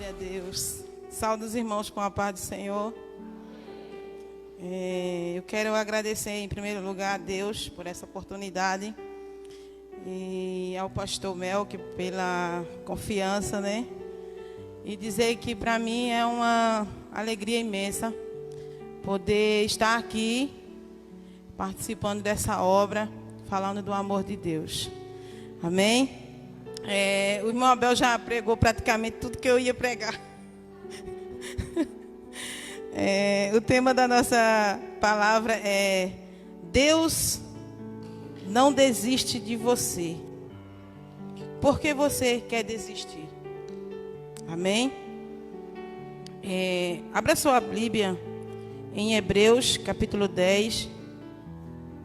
Glória a Deus. Saúde os irmãos com a paz do Senhor. Eu quero agradecer em primeiro lugar a Deus por essa oportunidade e ao pastor Melk pela confiança, né? E dizer que para mim é uma alegria imensa poder estar aqui participando dessa obra, falando do amor de Deus. Amém? O irmão Abel já pregou praticamente tudo que eu ia pregar. O tema da nossa palavra é: Deus não desiste de você. Por que você quer desistir? Amém? Abra sua Bíblia em Hebreus, capítulo 10,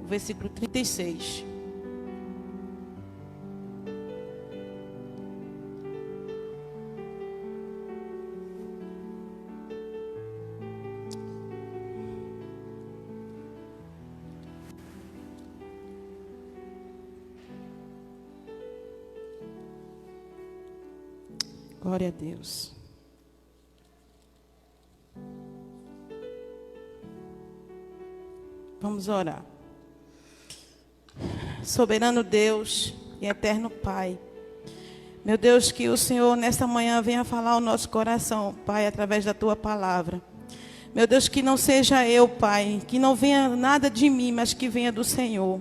versículo 36. Glória a Deus. Vamos orar. Soberano Deus e eterno Pai, meu Deus, que o Senhor nesta manhã venha falar ao nosso coração, Pai, através da Tua palavra. Meu Deus, que não seja eu, Pai, que não venha nada de mim, mas que venha do Senhor.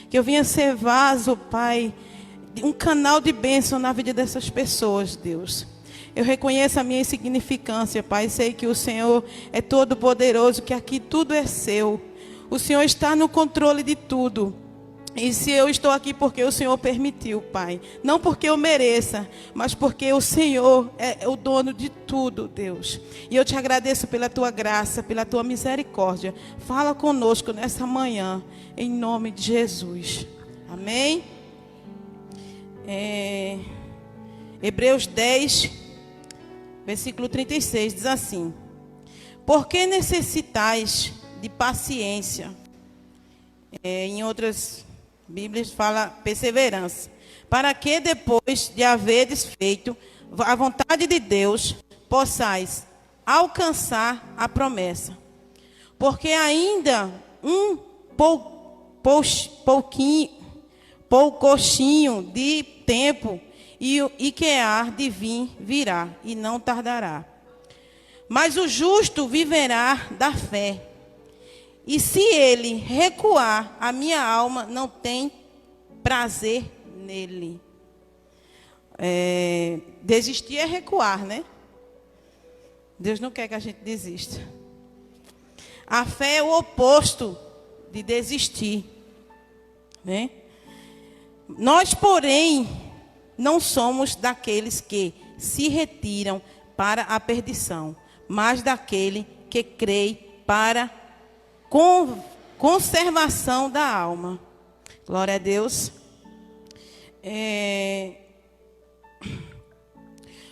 Que eu venha ser vaso, Pai, um canal de bênção na vida dessas pessoas, Deus. Eu reconheço a minha insignificância, Pai. Sei que o Senhor é todo poderoso, que aqui tudo é seu. O Senhor está no controle de tudo. E se eu estou aqui porque o Senhor permitiu, Pai. Não porque eu mereça, mas porque o Senhor é o dono de tudo, Deus. E eu te agradeço pela Tua graça, pela Tua misericórdia. Fala conosco nessa manhã, em nome de Jesus. Amém? Hebreus 10, versículo 36, diz assim: Por que necessitais de paciência? Em outras Bíblias fala perseverança. Para que depois de haveres feito a vontade de Deus, possais alcançar a promessa. Porque ainda um poucochinho de tempo e que há de vir, virá e não tardará. Mas o justo viverá da fé. E se ele recuar, a minha alma não tem prazer nele. Desistir é recuar, né? Deus não quer que a gente desista. A fé é o oposto de desistir, né? Nós, porém, não somos daqueles que se retiram para a perdição, mas daquele que crê para conservação da alma. Glória a Deus.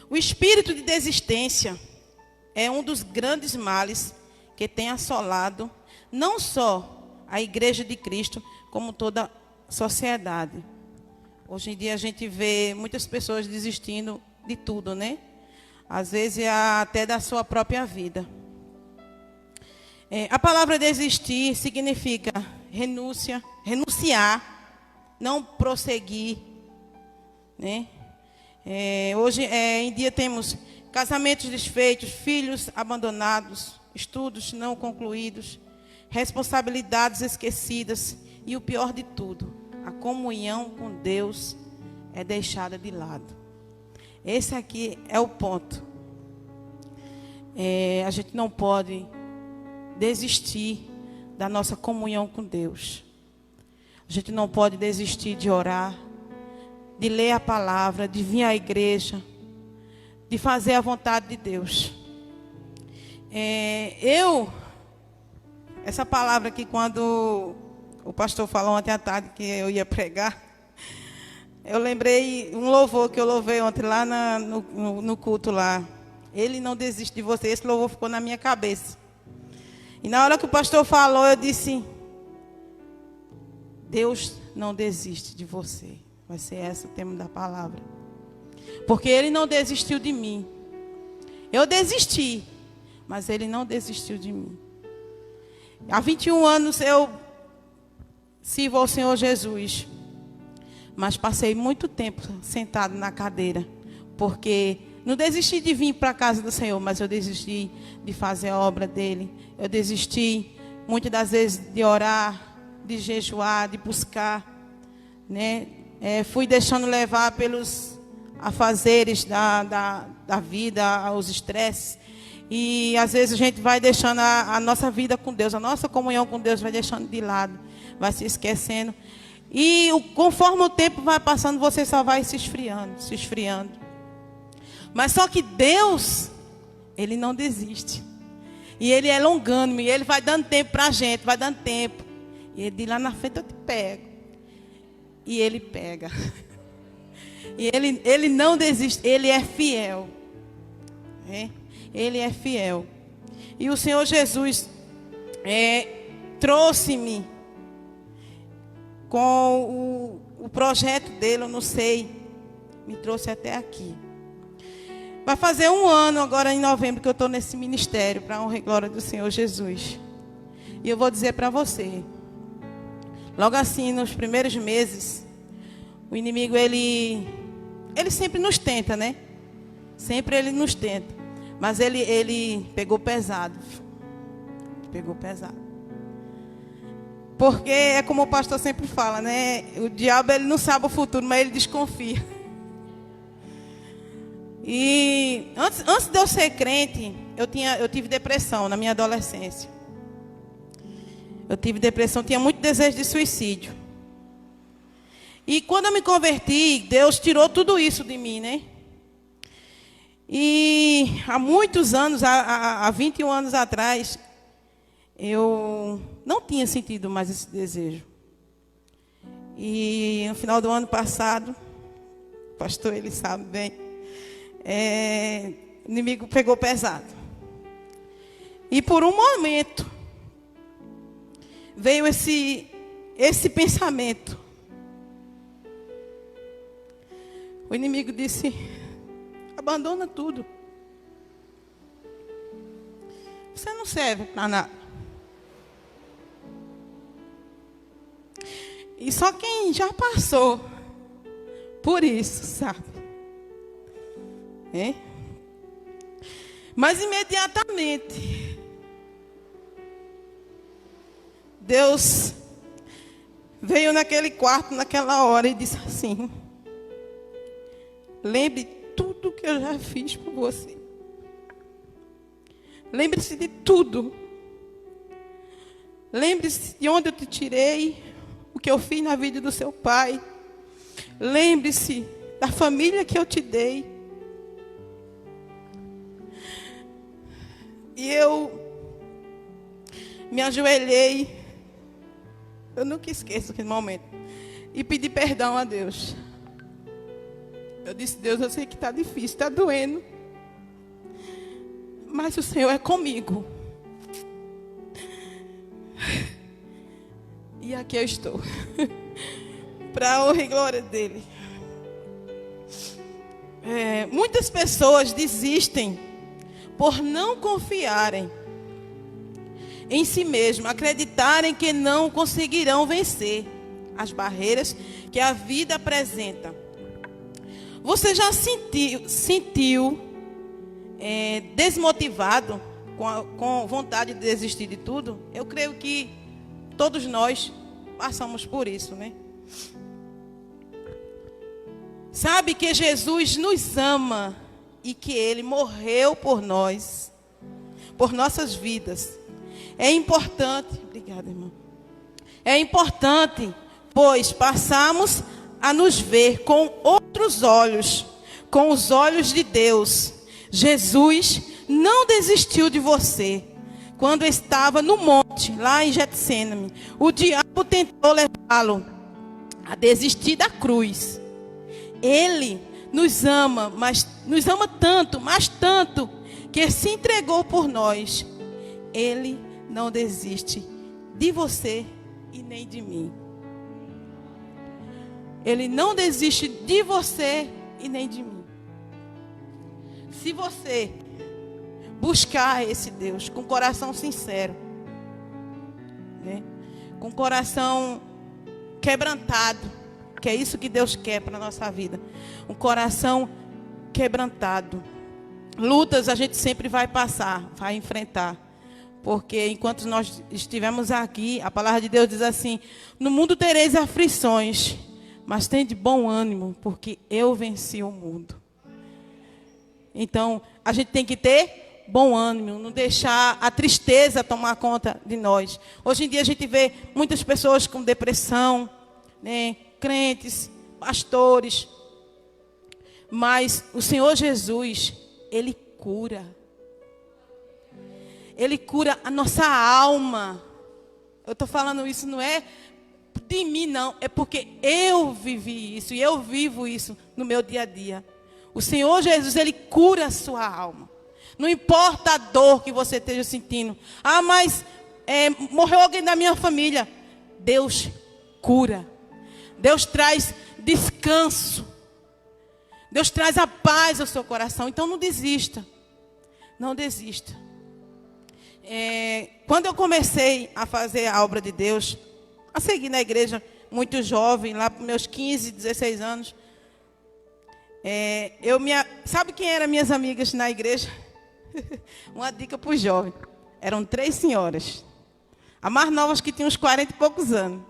O espírito de desistência é um dos grandes males que tem assolado não só a Igreja de Cristo, como toda a sociedade. Hoje em dia a gente vê muitas pessoas desistindo de tudo, né? Às vezes até da sua própria vida. A palavra desistir significa renunciar, não prosseguir, né? Hoje em dia temos casamentos desfeitos, filhos abandonados, estudos não concluídos, responsabilidades esquecidas e o pior de tudo, a comunhão com Deus é deixada de lado. Esse aqui é o ponto. A gente não pode desistir da nossa comunhão com Deus. A gente não pode desistir de orar, de ler a palavra, de vir à igreja, de fazer a vontade de Deus. Essa palavra aqui, quando o pastor falou ontem à tarde que eu ia pregar, eu lembrei um louvor que eu louvei ontem lá no culto lá. Ele não desiste de você. Esse louvor ficou na minha cabeça. E na hora que o pastor falou, eu disse: Deus não desiste de você. Vai ser esse o tema da palavra. Porque Ele não desistiu de mim. Eu desisti, mas Ele não desistiu de mim. Há 21 anos eu sirvo ao Senhor Jesus, mas passei muito tempo sentado na cadeira, porque não desisti de vir para a casa do Senhor, mas eu desisti de fazer a obra dEle. Eu desisti, muitas das vezes, de orar, de jejuar, de buscar, né? Fui deixando levar pelos afazeres da vida, os estresses. E às vezes a gente vai deixando a nossa vida com Deus, a nossa comunhão com Deus vai deixando de lado, vai se esquecendo. E conforme o tempo vai passando, você só vai se esfriando, se esfriando. Mas só que Deus, Ele não desiste. E Ele é longânimo, e Ele vai dando tempo para a gente, vai dando tempo. E Ele diz, lá na frente eu te pego. E Ele pega. E Ele não desiste, Ele é fiel. Ele é fiel. E o Senhor Jesus trouxe-me com o projeto dele, eu não sei, me trouxe até aqui. Vai fazer 1 ano agora em novembro que eu estou nesse ministério, para a honra e glória do Senhor Jesus. E eu vou dizer para você, logo assim, nos primeiros meses, o inimigo, ele sempre nos tenta, né? Sempre ele nos tenta. Mas ele pegou pesado. Pegou pesado. Porque é como o pastor sempre fala, né? O diabo, ele não sabe o futuro, mas ele desconfia. E antes de eu ser crente, eu tive depressão na minha adolescência. Eu tive depressão, tinha muito desejo de suicídio. E quando eu me converti, Deus tirou tudo isso de mim, né? E há muitos anos, há 21 anos atrás, eu não tinha sentido mais esse desejo. E no final do ano passado, o pastor, ele sabe bem, o inimigo pegou pesado. E por um momento, veio esse pensamento. O inimigo disse, abandona tudo. Você não serve para nada. E só quem já passou por isso, sabe? Mas imediatamente, Deus veio naquele quarto, naquela hora, e disse assim, lembre tudo que eu já fiz por você. Lembre-se de tudo. Lembre-se de onde eu te tirei, o que eu fiz na vida do seu pai. Lembre-se da família que eu te dei. E eu me ajoelhei. Eu nunca esqueço aquele momento. E pedi perdão a Deus. Eu disse, Deus, eu sei que está difícil, está doendo. Mas o Senhor é comigo. E aqui eu estou. Para a honra e glória dEle. Muitas pessoas desistem por não confiarem em si mesmo, acreditarem que não conseguirão vencer as barreiras que a vida apresenta. Você já sentiu desmotivado, com vontade de desistir de tudo? Eu creio que todos nós passamos por isso, né? Sabe que Jesus nos ama e que Ele morreu por nós, por nossas vidas. É importante, obrigada, irmão. É importante, pois passamos a nos ver com outros olhos, com os olhos de Deus. Jesus não desistiu de você. Quando estava no monte, lá em Getsêmani, o diabo tentou levá-lo a desistir da cruz. Ele nos ama, mas nos ama tanto, mas tanto, que se entregou por nós. Ele não desiste de você e nem de mim. Ele não desiste de você e nem de mim. Se você buscar esse Deus com coração sincero, né? Com coração quebrantado, que é isso que Deus quer para a nossa vida. Um coração quebrantado. Lutas a gente sempre vai passar, vai enfrentar. Porque enquanto nós estivermos aqui, a palavra de Deus diz assim: no mundo tereis aflições, mas tende bom ânimo, porque eu venci o mundo. Então, a gente tem que ter bom ânimo, não deixar a tristeza tomar conta de nós. Hoje em dia a gente vê muitas pessoas com depressão, né? Crentes, pastores. Mas o Senhor Jesus, Ele cura. Ele cura a nossa alma. Eu estou falando isso não é de mim, não. É porque eu vivi isso e eu vivo isso no meu dia a dia. O Senhor Jesus, Ele cura a sua alma. Não importa a dor que você esteja sentindo. Ah, mas morreu alguém da minha família. Deus cura. Deus traz descanso. Deus traz a paz ao seu coração. Então não desista. Não desista. Quando eu comecei a fazer a obra de Deus, a seguir na igreja, muito jovem, lá para meus 15, 16 anos, sabe quem eram minhas amigas na igreja? Uma dica para os jovens. Eram 3 senhoras. A mais nova que tinha uns 40 e poucos anos.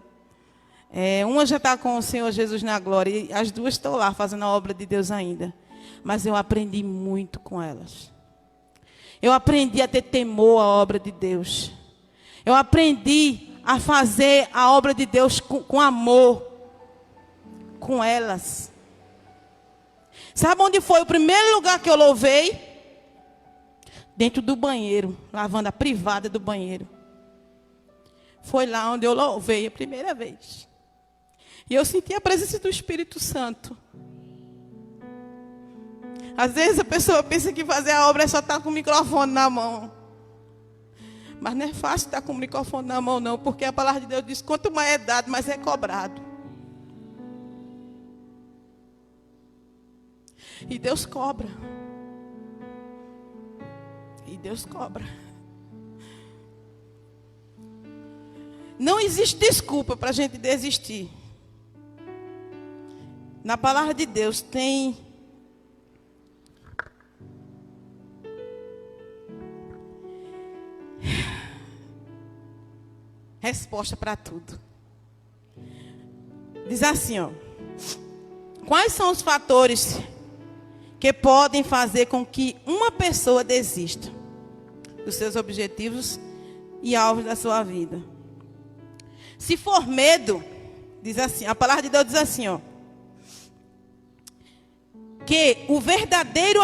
Uma já está com o Senhor Jesus na glória. E as 2 estão lá fazendo a obra de Deus ainda. Mas eu aprendi muito com elas. Eu aprendi a ter temor à obra de Deus. Eu aprendi a fazer a obra de Deus com amor. Com elas. Sabe onde foi o primeiro lugar que eu louvei? Dentro do banheiro. Lavando a privada do banheiro. Foi lá onde eu louvei a primeira vez. E eu senti a presença do Espírito Santo. Às vezes a pessoa pensa que fazer a obra é só estar com o microfone na mão. Mas não é fácil estar com o microfone na mão, não. Porque a palavra de Deus diz: quanto mais é dado, mais é cobrado. E Deus cobra. E Deus cobra. Não existe desculpa para a gente desistir. Na palavra de Deus tem resposta para tudo. Diz assim, ó: quais são os fatores que podem fazer com que uma pessoa desista dos seus objetivos e alvos da sua vida? Se for medo, diz assim, a palavra de Deus diz assim, ó: que o verdadeiro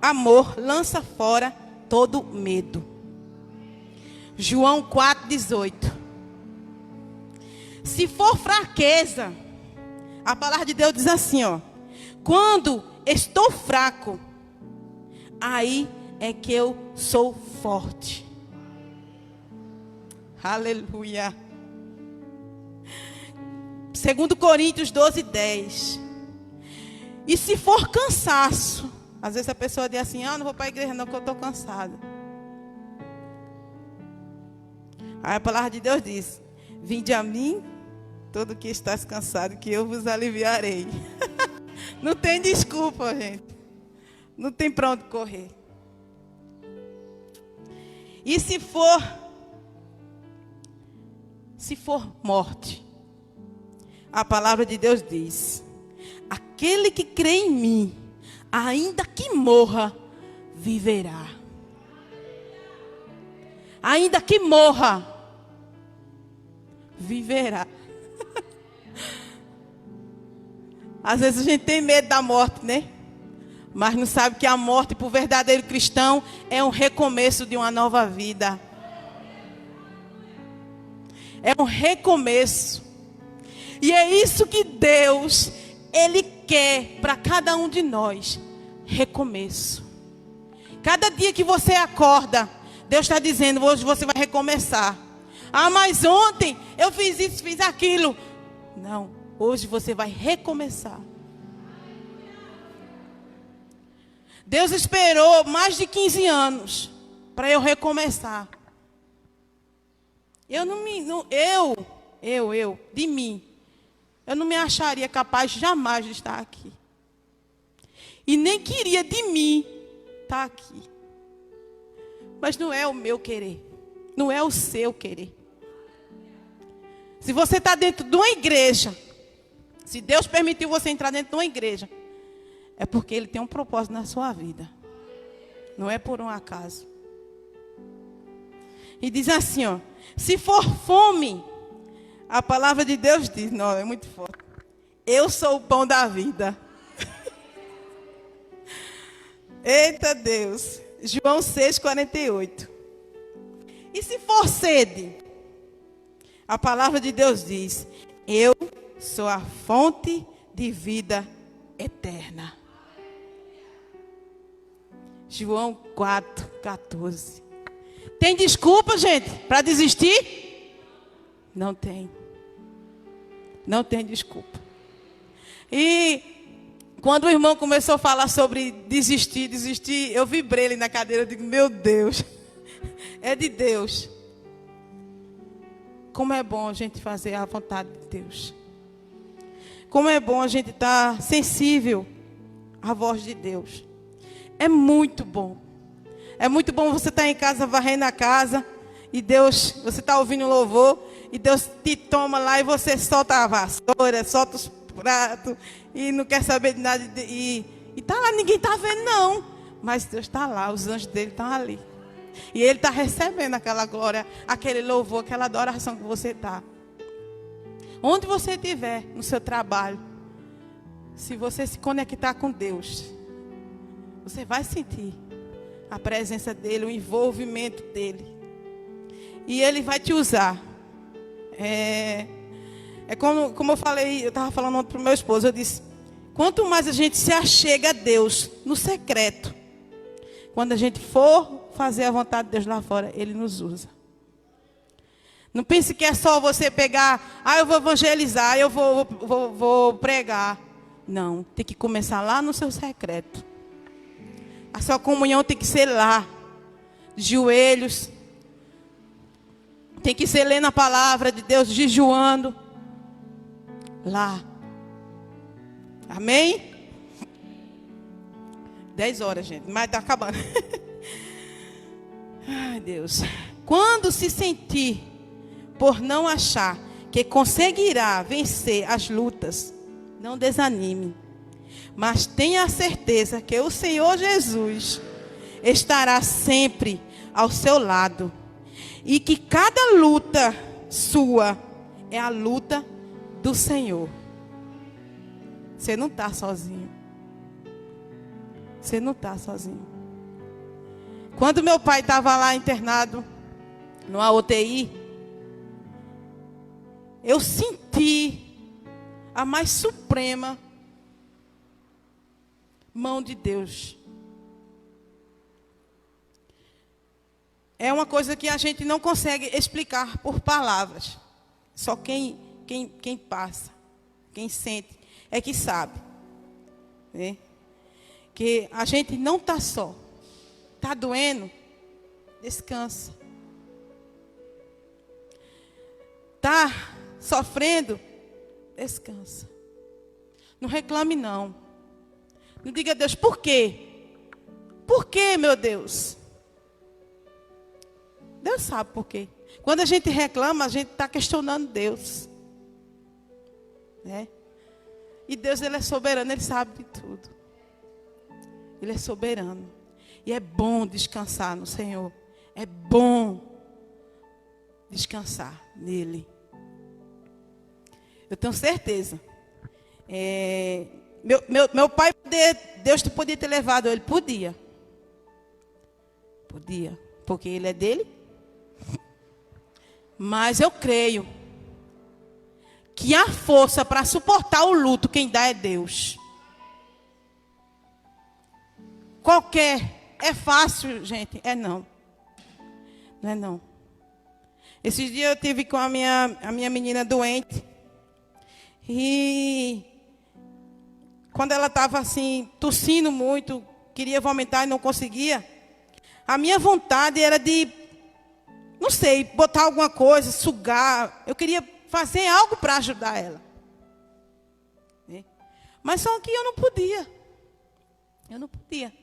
amor lança fora todo medo. João 4,18. Se for fraqueza, a palavra de Deus diz assim, ó: quando estou fraco, aí é que eu sou forte. Aleluia. 2 Coríntios 12:10. E se for cansaço, às vezes a pessoa diz assim: não vou para a igreja não, porque eu estou cansada. Aí a palavra de Deus diz: vinde a mim, todo que estás cansado, que eu vos aliviarei. Não tem desculpa, gente. Não tem para onde correr. E se for morte, a palavra de Deus diz: aquele que crê em mim, ainda que morra, viverá. Ainda que morra, viverá. Às vezes a gente tem medo da morte, né? Mas não sabe que a morte para o verdadeiro cristão é um recomeço de uma nova vida. É um recomeço. E é isso que Deus, Ele quer para cada um de nós. Recomeço. Cada dia que você acorda, Deus está dizendo: hoje você vai recomeçar. Ah, mas ontem eu fiz isso, fiz aquilo. Não, hoje você vai recomeçar. Deus esperou mais de 15 anos para eu recomeçar. Eu não me, não, eu, de mim, eu não me acharia capaz jamais de estar aqui. E nem queria de mim estar aqui. Mas não é o meu querer, não é o seu querer. Se você está dentro de uma igreja, se Deus permitiu você entrar dentro de uma igreja, é porque Ele tem um propósito na sua vida. Não é por um acaso. E diz assim, ó. Se for fome, a palavra de Deus diz, não, é muito forte. Eu sou o pão da vida. Eita Deus. João 6,48. E se for sede, a palavra de Deus diz, eu sou a fonte de vida eterna. João 4,14. Tem desculpa, gente, para desistir? Não tem. Não tem desculpa. E quando o irmão começou a falar sobre desistir, eu vibrei ali na cadeira. Eu digo, meu Deus, é de Deus. Como é bom a gente fazer a vontade de Deus. Como é bom a gente estar sensível à voz de Deus. É muito bom. É muito bom você estar em casa, varrendo a casa, e Deus, você está ouvindo louvor, e Deus te toma lá e você solta a vassoura, solta os pratos, e não quer saber de nada, e está lá, ninguém está vendo não, mas Deus está lá, os anjos dele estão ali. E Ele está recebendo aquela glória, aquele louvor, aquela adoração que você está. Onde você estiver, no seu trabalho, se você se conectar com Deus, você vai sentir a presença dEle, o envolvimento dEle. E Ele vai te usar. É como eu falei, eu estava falando ontem para o meu esposo, eu disse, quanto mais a gente se achega a Deus no secreto, quando a gente for fazer a vontade de Deus lá fora, Ele nos usa. Não pense que é só você pegar, eu vou evangelizar, eu vou pregar. Não, tem que começar lá no seu secreto. A sua comunhão tem que ser lá, de joelhos. Tem que ser lendo a palavra de Deus, jejuando. Lá. Amém? 10 horas, gente, mas está acabando. Ai, Deus. Quando se sentir por não achar que conseguirá vencer as lutas, não desanime. Mas tenha a certeza que o Senhor Jesus estará sempre ao seu lado. E que cada luta sua é a luta do Senhor. Você não está sozinho. Você não está sozinho. Quando meu pai estava lá internado, numa UTI, eu senti a mais suprema mão de Deus. É uma coisa que a gente não consegue explicar por palavras. Só quem passa, quem sente, é que sabe. Né? Que a gente não está só. Está doendo? Descansa. Está sofrendo? Descansa. Não reclame não. Não diga a Deus, por quê? Por quê, meu Deus? Deus sabe por quê. Quando a gente reclama, a gente está questionando Deus. Né? E Deus, Ele é soberano, Ele sabe de tudo. Ele é soberano. E é bom descansar no Senhor. É bom descansar nele. Eu tenho certeza. Meu pai, Deus podia ter levado ele. Podia. Podia. Porque ele é dele. Mas eu creio que a força para suportar o luto, quem dá é Deus. Qualquer. É fácil, gente? É não. Não é não. Esses dias eu tive com a minha menina doente. E quando ela estava assim, tossindo muito, queria vomitar e não conseguia. A minha vontade era de, não sei, botar alguma coisa, sugar. Eu queria fazer algo para ajudar ela. Mas só que eu não podia. Eu não podia.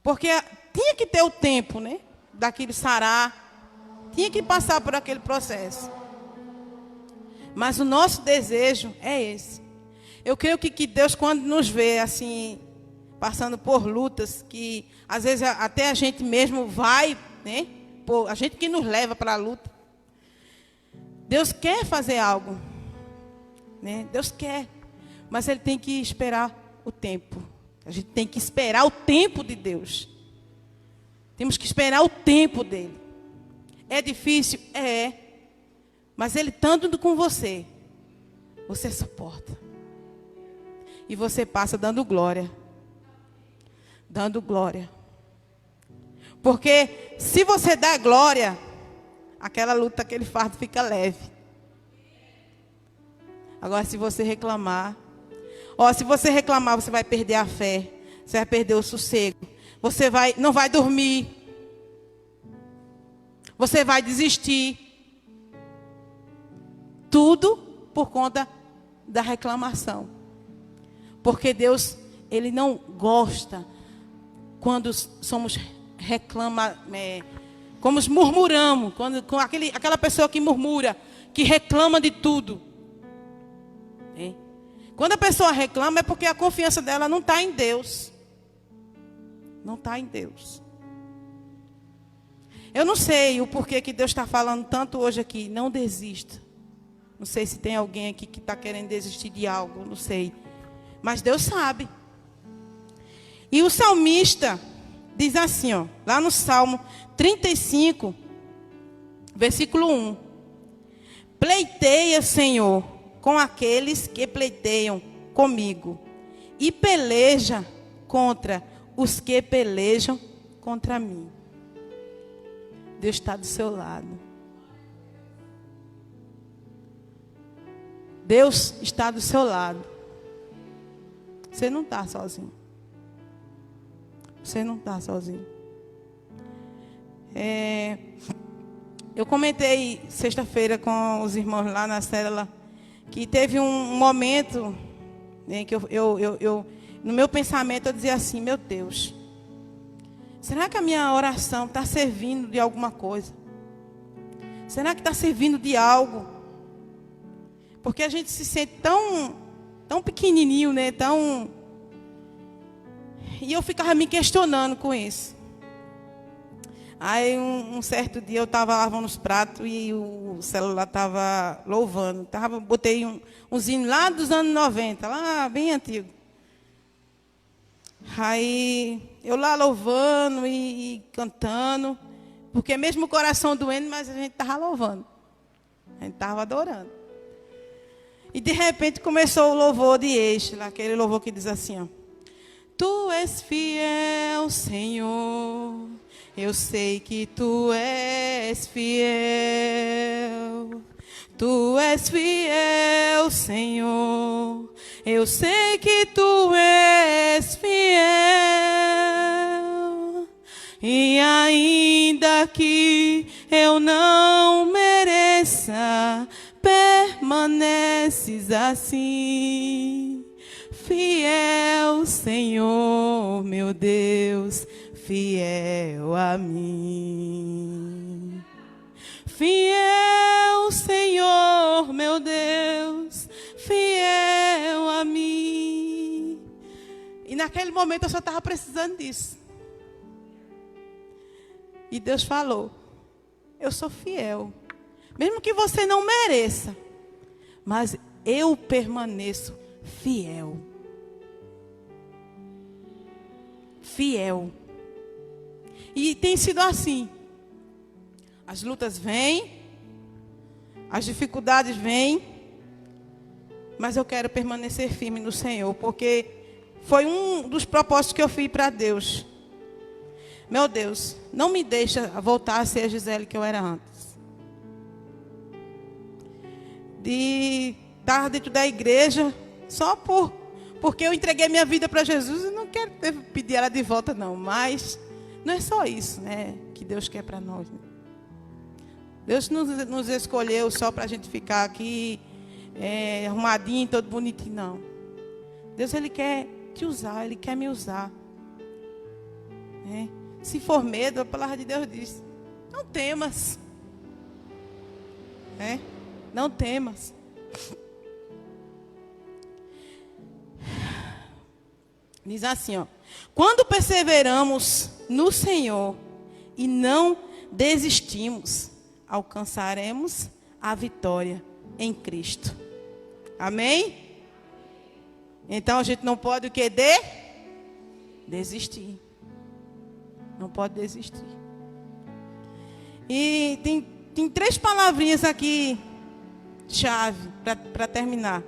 Porque tinha que ter o tempo, né? Daquilo sarar. Tinha que passar por aquele processo. Mas o nosso desejo é esse. Eu creio que Deus, quando nos vê assim, passando por lutas, que às vezes até a gente mesmo vai, né? A gente que nos leva para a luta. Deus quer fazer algo. Né? Deus quer. Mas Ele tem que esperar o tempo. A gente tem que esperar o tempo de Deus. Temos que esperar o tempo dEle. É difícil? É. Mas Ele estando com você, você suporta. E você passa dando glória. Dando glória. Porque se você dá glória, aquela luta, aquele fardo fica leve. Agora se você reclamar, se você reclamar, você vai perder a fé. Você vai perder o sossego. Você não vai dormir. Você vai desistir. Tudo por conta da reclamação. Porque Deus, Ele não gosta quando somos como murmuramos, com aquela pessoa que murmura, que reclama de tudo. Quando a pessoa reclama é porque a confiança dela não está em Deus. Não está em Deus. Eu não sei o porquê que Deus está falando tanto hoje aqui. Não desista. Não sei se tem alguém aqui que está querendo desistir de algo. Não sei. Mas Deus sabe. E o salmista diz assim, lá no Salmo 35, versículo 1. Pleiteia, Senhor, com aqueles que pleiteiam comigo. E peleja contra os que pelejam contra mim. Deus está do seu lado. Deus está do seu lado. Você não está sozinho. Você não está sozinho. Eu comentei sexta-feira com os irmãos lá na célula que teve um momento em que no meu pensamento eu dizia assim, meu Deus, será que a minha oração está servindo de alguma coisa? Será que está servindo de algo? Porque a gente se sente tão pequenininho, né? E eu ficava me questionando com isso. Aí um certo dia eu estava lavando os pratos e o celular estava louvando. Botei um hino lá dos anos 90, lá bem antigo. Aí eu lá louvando e cantando, porque mesmo o coração doendo, mas a gente estava louvando. A gente estava adorando. E de repente começou o louvor de Eixla, aquele louvor que diz assim, Tu és fiel, Senhor, eu sei que Tu és fiel. Tu és fiel, Senhor, eu sei que Tu és fiel. E ainda que eu não mereça, permaneces assim. Fiel, Senhor, meu Deus, fiel a mim. Fiel, Senhor, meu Deus, fiel a mim. E naquele momento eu só estava precisando disso. E Deus falou, eu sou fiel. Mesmo que você não mereça, mas eu permaneço fiel. Fiel. E tem sido assim. As lutas vêm, as dificuldades vêm, mas eu quero permanecer firme no Senhor, porque foi um dos propósitos que eu fiz para Deus. Meu Deus, não me deixa voltar a ser a Gisele que eu era antes. De estar dentro da igreja só porque eu entreguei minha vida para Jesus. Eu não quero pedir ela de volta, não. Mas Não é só isso, né, que Deus quer para nós. Né? Deus nos escolheu só para a gente ficar aqui arrumadinho, todo bonitinho, não. Deus, Ele quer te usar, Ele quer me usar. Né? Se for medo, a palavra de Deus diz, não temas. Né? Não temas. Diz assim, ó. Quando perseveramos no Senhor e não desistimos, alcançaremos a vitória em Cristo. Amém? Então a gente não pode o que? Desistir. Não pode desistir. E tem 3 palavrinhas aqui, chave, para terminar.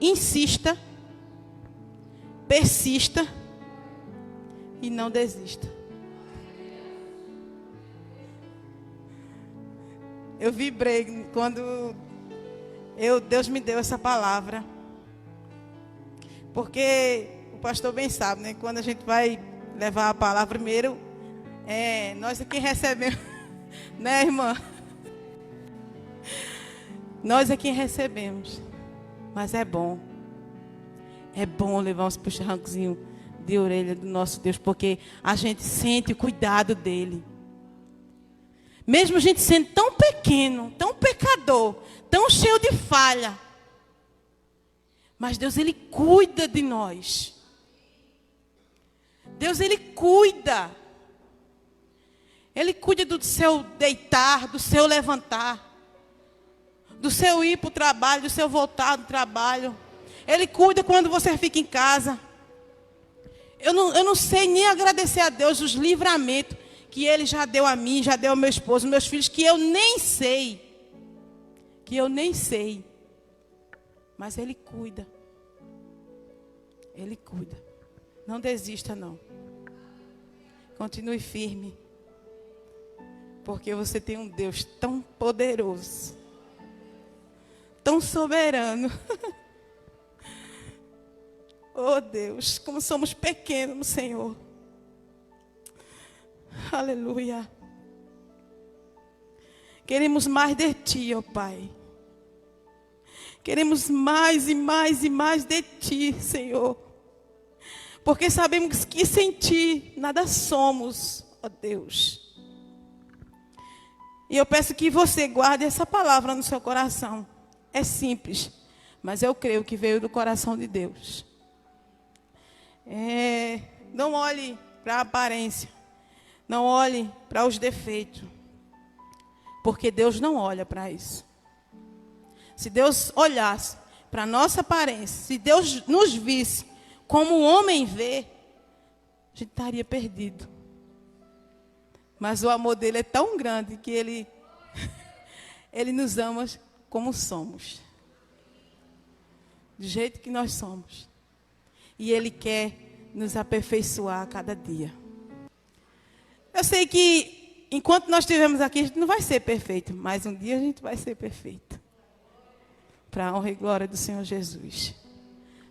Insista, persista e não desista. Eu vibrei quando Deus me deu essa palavra. Porque o pastor bem sabe, né? Quando a gente vai levar a palavra primeiro, nós aqui recebemos, né, irmã? Nós aqui recebemos. Mas é bom. É bom levar uns puxa-rancozinhos de orelha do nosso Deus, porque a gente sente o cuidado dele. Mesmo a gente sendo tão pequeno, tão pecador, tão cheio de falha, mas Deus, Ele cuida de nós. Deus, Ele cuida. Ele cuida do seu deitar, do seu levantar, do seu ir para o trabalho, do seu voltar do trabalho. Ele cuida quando você fica em casa. Eu não sei nem agradecer a Deus os livramentos que Ele já deu a mim, já deu ao meu esposo, meus filhos, que eu nem sei. Que eu nem sei. Mas Ele cuida. Ele cuida. Não desista, não. Continue firme. Porque você tem um Deus tão poderoso. Tão soberano. Oh Deus, como somos pequenos no Senhor. Aleluia. Queremos mais de Ti, ó Pai. Queremos mais e mais e mais de Ti, Senhor. Porque sabemos que sem Ti nada somos, ó Deus. E eu peço que você guarde essa palavra no seu coração. É simples, mas eu creio que veio do coração de Deus. Não olhe para a aparência. Não olhe para os defeitos. Porque Deus não olha para isso. Se Deus olhasse para a nossa aparência, se Deus nos visse como o homem vê, a gente estaria perdido. Mas o amor dele é tão grande que ele nos ama como somos. Do jeito que nós somos. E Ele quer nos aperfeiçoar a cada dia. Eu sei que enquanto nós estivermos aqui, a gente não vai ser perfeito. Mas um dia a gente vai ser perfeito. Para a honra e glória do Senhor Jesus.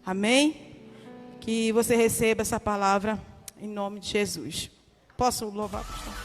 Amém? Que você receba essa palavra em nome de Jesus. Posso louvar, pastor?